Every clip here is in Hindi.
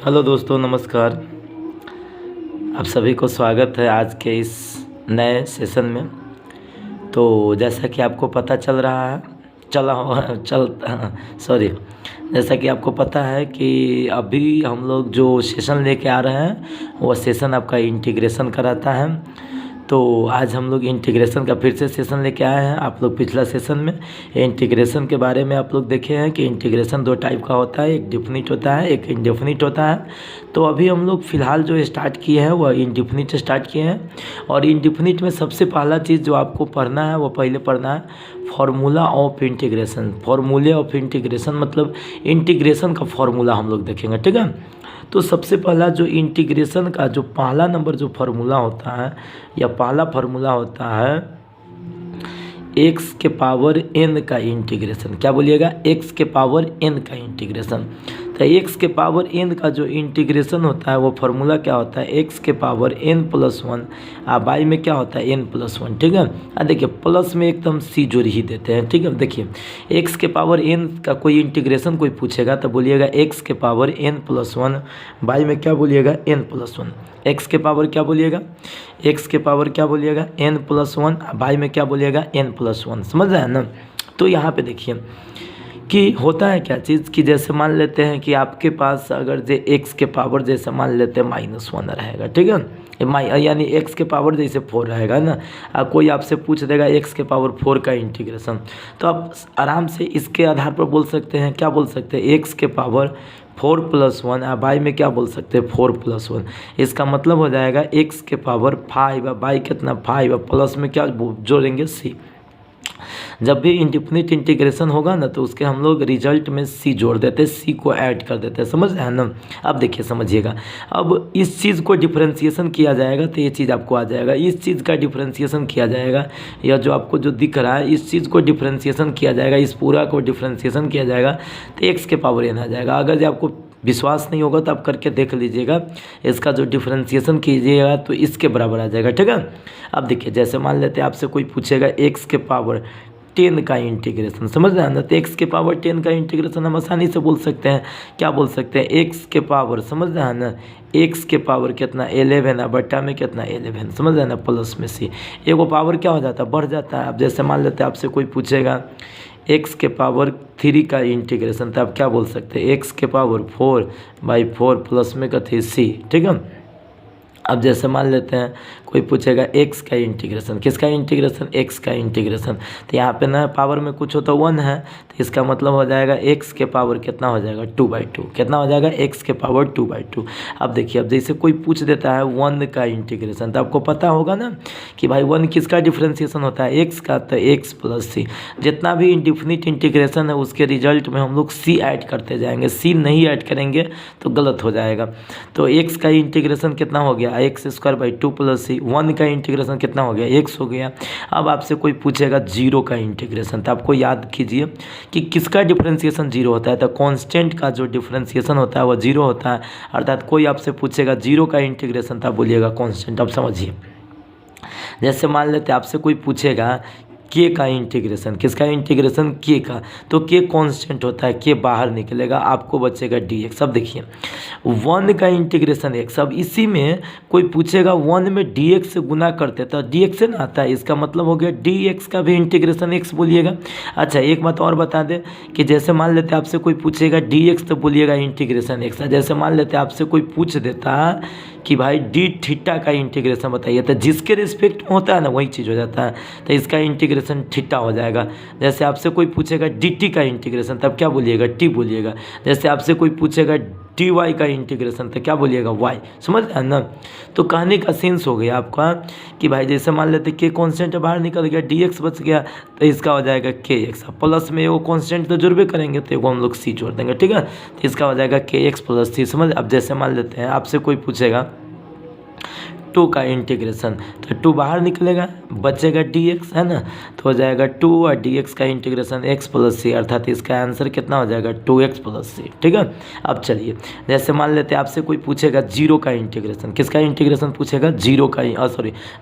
हेलो दोस्तों, नमस्कार। आप सभी को स्वागत है आज के इस नए सेशन में। तो जैसा कि आपको पता चल रहा है चला हो चल सॉरी जैसा कि आपको पता है कि अभी हम लोग जो सेशन लेके आ रहे हैं वो सेशन आपका इंटीग्रेशन का रहता है। तो आज हम लोग इंटीग्रेशन का फिर से सेशन लेके आए हैं। आप लोग पिछला सेशन में इंटीग्रेशन के बारे में आप लोग देखे हैं कि इंटीग्रेशन दो टाइप का होता है, एक डिफिनिट होता है, एक इनडेफिनिट होता है। तो अभी हम लोग फ़िलहाल जो स्टार्ट किए हैं वह इनडेफिनिट स्टार्ट किए हैं। और इनडेफिनिट में सबसे पहला चीज़ जो आपको पढ़ना है वो पहले पढ़ना है फार्मूला ऑफ इंटीग्रेशन। फार्मूले ऑफ इंटीग्रेशन मतलब इंटीग्रेशन का फार्मूला हम लोग देखेंगे, ठीक है। तो सबसे पहला जो इंटीग्रेशन का जो पहला नंबर जो फार्मूला होता है या पहला फार्मूला होता है एक्स के पावर एन का इंटीग्रेशन। क्या बोलिएगा? एक्स के पावर एन का इंटीग्रेशन। तो एक्स के पावर एन का जो इंटीग्रेशन होता है वो फार्मूला क्या होता है? एक्स के power n plus one by में क्या होता है? एन प्लस वन, ठीक है। देखिए प्लस में एकदम सी जोड़ ही देते हैं, ठीक है। देखिए एक्स के पावर एन का कोई इंटीग्रेशन कोई पूछेगा तो बोलिएगा एक्स के power n plus one by में क्या बोलिएगा? N plus one. एक्स के पावर क्या बोलिएगा? एक्स के पावर क्या बोलिएगा? एन प्लस वन बाई में क्या बोलिएगा? N plus one. समझ रहे हैं ना? तो यहाँ पे देखिए कि होता है क्या चीज़ कि जैसे मान लेते हैं कि आपके पास अगर जे एक्स के पावर जैसे मान लेते हैं -1 रहेगा, ठीक है। यानी एक्स के पावर जैसे 4 रहेगा ना। कोई आपसे पूछ देगा एक्स के पावर 4 का इंटीग्रेशन, तो आप आराम से इसके आधार पर बोल सकते हैं। क्या बोल सकते हैं? एक्स के पावर 4 + 1 बाई में क्या बोल सकते हैं? 4 + 1। इसका मतलब हो जाएगा एक्स के पावर 5 बाई कितना? 5 प्लस में क्या जोड़ेंगे? सी। जब भी इंडेफिनिट इंटीग्रेशन होगा ना तो उसके हम लोग रिजल्ट में सी जोड़ देते हैं, सी को ऐड कर देते हैं। समझ रहे हैं ना? अब देखिए समझिएगा, अब इस चीज़ को डिफरेंशिएशन किया जाएगा तो ये चीज़ आपको आ जाएगा। इस चीज़ का डिफरेंशिएशन किया जाएगा, या जो आपको जो दिख रहा है इस चीज़ को डिफरेंशिएशन किया जाएगा, इस पूरा को डिफरेंशिएशन किया जाएगा तो एक्स के पावर एन आ जाएगा। अगर जो आपको विश्वास नहीं होगा तो आप करके देख लीजिएगा, इसका जो डिफरेंशिएशन कीजिएगा तो इसके बराबर आ जाएगा, ठीक है। अब देखिए जैसे मान लेते हैं आपसे कोई पूछेगा एक्स के पावर 10 का इंटीग्रेशन, समझ रहे हैं ना? तो एक्स के पावर 10 का इंटीग्रेशन हम आसानी से बोल सकते हैं। क्या बोल सकते हैं? एक्स के पावर, समझ रहे हैं ना? एक्स के पावर कितना? 11 बट्टा में कितना? 11, समझ रहे हैं ना? प्लस में सी। एगो पावर क्या हो जाता है? बढ़ जाता है। अब जैसे मान लेते हैं आपसे कोई पूछेगा एक्स के पावर 3 का इंटीग्रेशन, तो आप क्या बोल सकते हैं? एक्स के पावर 4/4 प्लस में कथी? सी, ठीक है। अब जैसे मान लेते हैं कोई पूछेगा एक्स का इंटीग्रेशन, किसका इंटीग्रेशन? एक्स का इंटीग्रेशन। तो यहाँ पे ना पावर में कुछ हो तो 1 है, तो इसका मतलब हो जाएगा एक्स के पावर कितना हो जाएगा? 2/2। कितना हो जाएगा? एक्स के पावर 2/2। अब देखिए, अब जैसे कोई पूछ देता है 1 का इंटीग्रेशन, तो आपको पता होगा ना कि भाई 1 किसका डिफ्रेंसिएशन होता है? एक्स का। तो एक्स प्लस सी। जितना भी इंडेफिनिट इंटीग्रेशन है उसके रिजल्ट में हम लोग सी ऐड करते जाएंगे। सी नहीं ऐड करेंगे तो गलत हो जाएगा। तो एक्स का इंटीग्रेशन कितना हो गया? x²/2 + c। 1 का इंटीग्रेशन कितना हो गया? x हो गया। अब आपसे कोई पूछेगा 0 का इंटीग्रेशन, तो आपको याद कीजिए कि किसका डिफरेंशिएशन 0 होता है? तो कांस्टेंट का जो डिफरेंशिएशन होता है वो 0 होता है। अर्थात कोई आपसे पूछेगा 0 का इंटीग्रेशन, तो आप बोलिएगा कांस्टेंट। अब समझिए, जैसे मान लेते आपसे कोई पूछेगा के का इंटीग्रेशन, किसका इंटीग्रेशन? के का। तो के कांस्टेंट होता है, के बाहर निकलेगा, आपको बचेगा dx। अब देखिए 1 का इंटीग्रेशन x। अब इसी में कोई पूछेगा 1 में dx से गुना करते तो dx से ना आता है, इसका मतलब हो गया dx का भी इंटीग्रेशन x बोलिएगा। अच्छा एक बात और बता दें कि जैसे मान लेते आपसे कोई पूछेगा dx तो बोलिएगा इंटीग्रेशन x। जैसे मान लेते आपसे कोई पूछ देता कि भाई डी थीटा का इंटीग्रेशन बताइए, तो जिसके रिस्पेक्ट में होता है ना वही चीज़ हो जाता है, तो इसका इंटीग्रेशन थीटा हो जाएगा। जैसे आपसे कोई पूछेगा डी टी का इंटीग्रेशन, तब क्या बोलिएगा? टी बोलिएगा। जैसे आपसे कोई पूछेगा डी वाई का इंटीग्रेशन, तो क्या बोलिएगा? वाई। समझ रहे हैं ना? तो कहने का सेंस हो गया आपका कि भाई जैसे मान लेते के कॉन्स्टेंट बाहर निकल गया, डी एक्स बच गया, तो इसका हो जाएगा के एक्स। प्लस में वो कॉन्स्टेंट तो जुड़बे करेंगे तो वो हम लोग सी जोड़ देंगे, ठीक है। तो इसका हो जाएगा के एक्स प्लस सी। समझ? अब जैसे मान लेते हैं आपसे कोई पूछेगा 2 का इंटीग्रेशन, तो 2 बाहर निकलेगा, बचेगा dx, है ना। तो हो जाएगा 2 और dx का इंटीग्रेशन x प्लस सी, अर्थात इसका आंसर कितना हो जाएगा 2x प्लस सी। ठीक है। अब चलिए, जैसे मान लेते हैं आपसे कोई पूछेगा 0 का इंटीग्रेशन, किसका इंटीग्रेशन पूछेगा 0 का,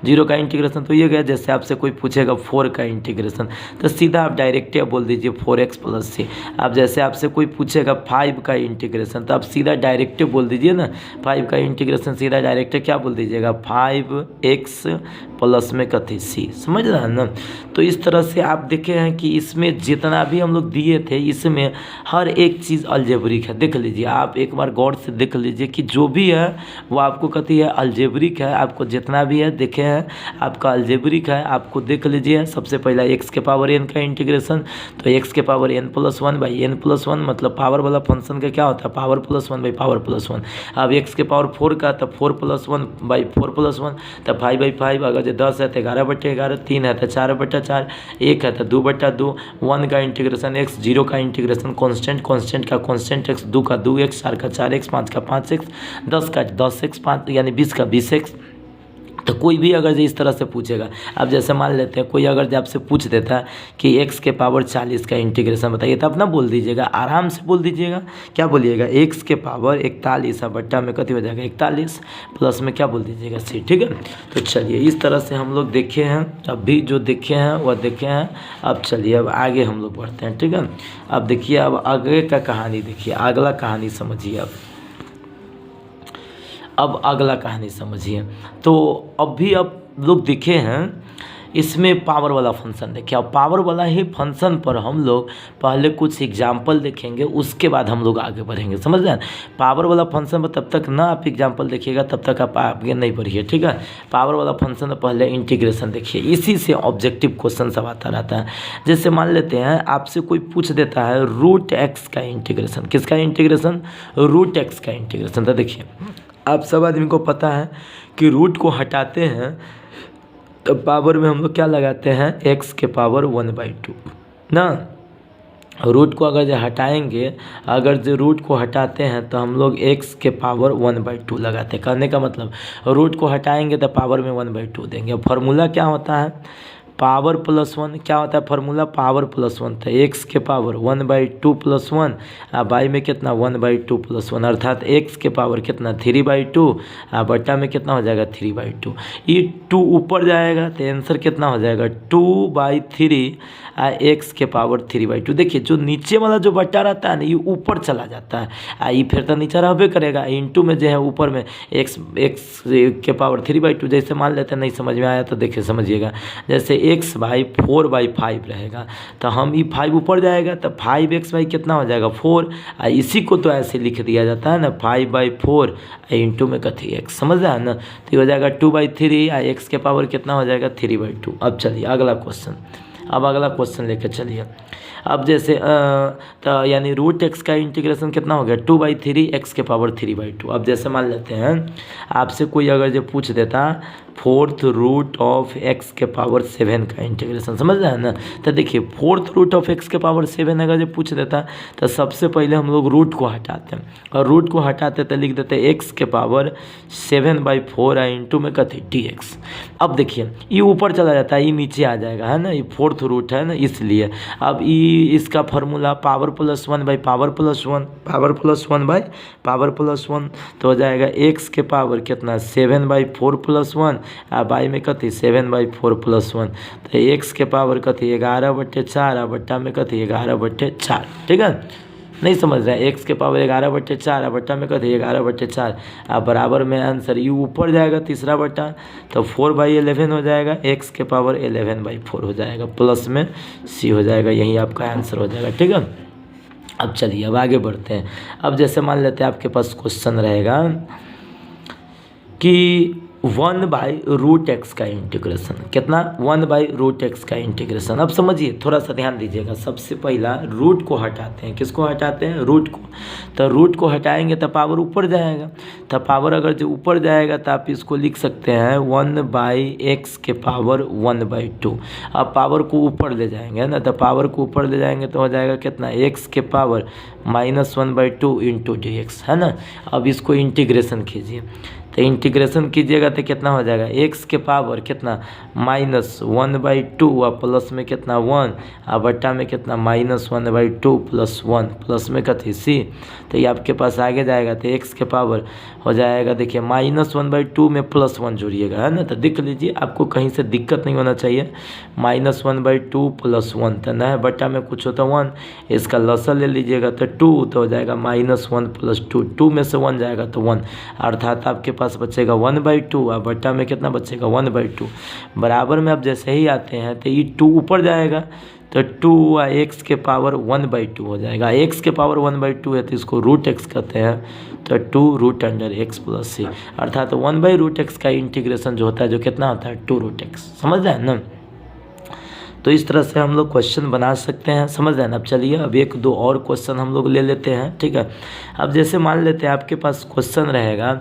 0 का इंटीग्रेशन तो ये गया। जैसे आपसे कोई पूछेगा 4 का इंटीग्रेशन, तो सीधा आप डायरेक्ट बोल दीजिए 4x प्लस सी। अब जैसे आपसे कोई पूछेगा 5 का इंटीग्रेशन, तो आप सीधा डायरेक्ट बोल दीजिए ना, 5 का इंटीग्रेशन सीधा डायरेक्ट क्या बोल दीजिएगा 5x प्लस में कथी सी, समझ रहे हैं ना। तो इस तरह से आप देखे हैं कि इसमें जितना भी हम लोग दिए थे, इसमें हर एक चीज़ अलजेब्रिक है। देख लीजिए, आप एक बार गौर से देख लीजिए कि जो भी है वो आपको कथी है अलजेब्रिक है। आपको जितना भी है देखे हैं आपका अलजेब्रिक है। आपको देख लीजिए, सबसे पहला x के पावर n का इंटीग्रेशन, तो x के power n plus 1 by n plus 1, मतलब पावर वाला फंक्शन का क्या होता है power plus 1 by power plus 1। अब x के पावर 4 का, तो 4 प्लस 1 बाई 4 प्लस 1, तो 5 बाई 5। अगर जो 10 है तो 11/11, 3 है तो 4/4, 1 है तो 2/2, 1 का इंटीग्रेशन x, 0 का इंटीग्रेशन कांस्टेंट का कांस्टेंट x, 2 का 2x, 4 का 4x, 5 का 5x, 10 का 10x, 5 यानी 20 का 20x। तो कोई भी अगर जो इस तरह से पूछेगा, अब जैसे मान लेते हैं कोई अगर जो आपसे पूछ देता है कि x के पावर 40 का इंटीग्रेशन बताइए, तो अपना बोल दीजिएगा, आराम से बोल दीजिएगा। क्या बोलिएगा x के पावर 41 बट्टा में कति हो जाएगा 41, प्लस में क्या बोल दीजिएगा c। ठीक है। तो चलिए, इस तरह से हम लोग देखे हैं, अभी जो देखे हैं वह देखे हैं। अब चलिए, अब आगे हम लोग बढ़ते हैं। ठीक है। अब देखिए, अब आगे का कहानी देखिए, अगला कहानी समझिए। अब अगला कहानी समझिए। तो अभी अब लोग देखे हैं इसमें पावर वाला फंक्शन देखिए। अब पावर वाला ही फंक्शन पर हम लोग पहले कुछ एग्जाम्पल देखेंगे, उसके बाद हम लोग आगे बढ़ेंगे, समझ रहे हैं। पावर वाला फंक्शन पर तब तक ना आप एग्जाम्पल देखिएगा, तब तक आप आगे नहीं बढ़िए। ठीक है। पावर वाला फंक्शन पहले इंटीग्रेशन देखिए, इसी से ऑब्जेक्टिव क्वेश्चन सब आता रहता है। जैसे मान लेते हैं आपसे कोई पूछ देता है √x का इंटीग्रेशन, किसका इंटीग्रेशन √x का इंटीग्रेशन। तो देखिए, आप सब आदमी को पता है कि रूट को हटाते हैं तो पावर में हम लोग क्या लगाते हैं x के पावर 1/2 ना। रूट को अगर जो हटाएंगे, अगर जो रूट को हटाते हैं तो हम लोग x के पावर 1/2 लगाते हैं। करने का मतलब रूट को हटाएंगे तो पावर में 1/2 देंगे। फार्मूला क्या होता है पावर प्लस 1, क्या होता है फार्मूला पावर प्लस 1, तो x के पावर 1/2 प्लस 1, बाई में कितना 1/2 प्लस 1, अर्थात x के पावर कितना 3/2, बट्टा में कितना हो जाएगा 3/2। ये 2 ऊपर जाएगा तो आंसर कितना हो जाएगा 2/3 x के पावर 3/2। देखिए, जो नीचे वाला जो बट्टा रहता है ना, ये ऊपर चला जाता है, ये फिर तो नीचे रहबे करेगा। इंटू में जो है ऊपर में x के पावर 3/2। जैसे मान लेते हैं नहीं समझ में आया तो देखिए समझिएगा, जैसे x/4/5 रहेगा, तो हम ये 5 ऊपर जाएगा तो 5x कितना हो जाएगा 4। इसी को तो ऐसे लिख दिया जाता है ना 5/4 इंटू में कथी x, समझ रहा है ना। तो ये हो जाएगा 2/3, x के पावर कितना हो जाएगा 3/2। अब चलिए अगला क्वेश्चन, अब अगला क्वेश्चन लेकर चलिए। अब जैसे तो यानी √x का इंटीग्रेशन कितना हो गया 2/3 x के पावर 3/2। अब जैसे मान लेते हैं आपसे कोई अगर जो पूछ देता 4th रूट ऑफ x के पावर 7 का इंटीग्रेशन, समझ रहे हैं ना। तो देखिए 4th रूट ऑफ x के पावर 7 अगर जो पूछ देता तो सबसे पहले हम लोग रूट को हटाते हैं, और रूट को हटाते तो लिख देते x के पावर 7/4 इंटू में कथी dx। अब देखिए ये ऊपर चला जाता है, ये नीचे आ जाएगा, है ना, ये 4th रूट है ना, इसलिए अब ये इसका formula power plus 1 by power plus 1, power plus 1 by power plus 1, तो हो जाएगा x के पावर कितना 7/4 प्लस 1, बाई में कथी 7/4 प्लस 1, तो x के पावर कथी 11/4, बट्टा में कथी 11/4। ठीक है, नहीं समझ रहे हैं, x के पावर 11/4, बट्टा में कथी 11/4, बराबर में आंसर ये ऊपर जाएगा तीसरा बट्टा, तो 4/11 हो जाएगा, x के पावर 11/4 हो जाएगा, प्लस में c हो जाएगा, यही आपका आंसर हो जाएगा। ठीक है। अब चलिए अब आगे बढ़ते हैं। अब जैसे मान लेते हैं आपके पास क्वेश्चन रहेगा कि 1/√x का इंटीग्रेशन कितना 1/√x का इंटीग्रेशन। अब समझिए, थोड़ा सा ध्यान दीजिएगा। सबसे पहला रूट को हटाते हैं, किसको हटाते हैं रूट को, तो रूट को हटाएंगे तो पावर ऊपर जाएगा, तो पावर अगर जो ऊपर जाएगा तो आप इसको लिख सकते हैं 1/x के पावर 1/2। अब पावर को ऊपर ले जाएंगे ना, तो पावर को ऊपर ले जाएंगे तो हो जाएगा कितना x के पावर -1/2 इंटू डी एक्स, है ना। अब इसको इंटीग्रेशन कीजिए, तो इंटीग्रेशन कीजिएगा तो कितना हो जाएगा, एक्स के पावर कितना -1/2 और प्लस में कितना 1 और बट्टा में कितना -1/2 + 1 प्लस में कथी सी। तो ये आपके पास आगे जाएगा तो एक्स के पावर हो जाएगा, देखिए -1/2 में +1 जोड़िएगा, है ना। तो देख लीजिए आपको कहीं से दिक्कत नहीं होना चाहिए। -1/2 + 1 तो न बट्टा में कुछ होता 1, इसका लसा ले लीजिएगा तो 2, तो हो जाएगा -1 + 2, 2 में से 1 जाएगा तो 1, अर्थात आपके पास बचेगा 1/2 और बट्टा में कितना बचेगा 1/2। बराबर में अब जैसे ही आते हैं तो ये 2 ऊपर जाएगा तो 2 और एक्स के पावर 1/2 हो जाएगा। एक्स के पावर 1/2 है तो इसको √x कहते हैं, तो 2√x + c, अर्थात 1/√x का इंटीग्रेशन जो होता है जो कितना होता है 2√x, समझ रहे हैं ना। तो इस तरह से हम लोग क्वेश्चन बना सकते हैं, समझ रहे हैं ना। अब चलिए अब 1-2 और क्वेश्चन हम लोग ले लेते हैं, ठीक है। अब जैसे मान लेते हैं आपके पास क्वेश्चन रहेगा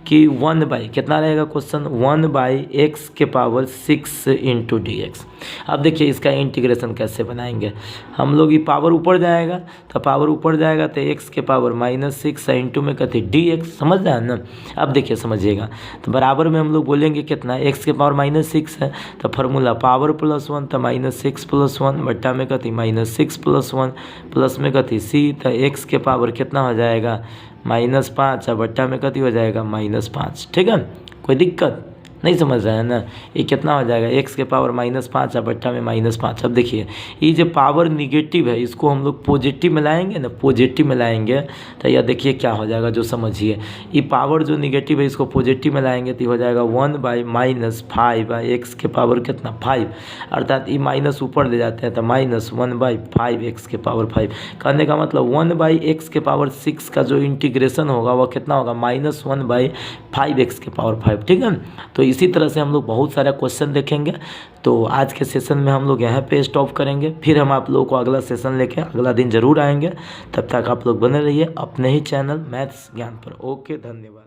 कि 1/ कितना रहेगा क्वेश्चन 1/x के पावर 6 इंटू डी एक्स। अब देखिए इसका इंटीग्रेशन कैसे बनाएंगे हम लोग, ये पावर ऊपर जाएगा तो पावर ऊपर जाएगा तो x के पावर -6 इंटू में कहते dx, समझ रहे हैं ना। अब देखिए समझिएगा, तो बराबर में हम लोग बोलेंगे कितना x के पावर -6 है तो फार्मूला पावर +1 तो -6 + 1 बट्टा में कहती -6 + 1 प्लस में कहती c, तो x के पावर कितना हो जाएगा -5 और बट्टा में कहती हो जाएगा -5, ठीक है। कोई दिक्कत नहीं, समझ रहे हैं ना। ये कितना हो जाएगा x के पावर -5 और बट्टा में -5। अब देखिए ये जो पावर निगेटिव है इसको हम लोग पॉजिटिव में लाएंगे ना, पॉजिटिव में लाएंगे तो यह देखिए क्या हो जाएगा जो समझिए, ये पावर जो निगेटिव है इसको पॉजिटिव में लाएंगे तो हो जाएगा 1/-5 x के पावर कितना 5, अर्थात ये माइनस ऊपर ले जाते हैं तो -1/5 x के पावर 5। कहने का मतलब 1/x के पावर 6 का जो इंटीग्रेशन होगा वह कितना होगा -1/5 x के पावर 5, ठीक है। तो इसी तरह से हम लोग बहुत सारा क्वेश्चन देखेंगे। तो आज के सेशन में हम लोग यहाँ पे स्टॉप करेंगे, फिर हम आप लोगों को अगला सेशन लेके अगला दिन ज़रूर आएंगे। तब तक आप लोग बने रहिए अपने ही चैनल मैथ्स ज्ञान पर। ओके, धन्यवाद।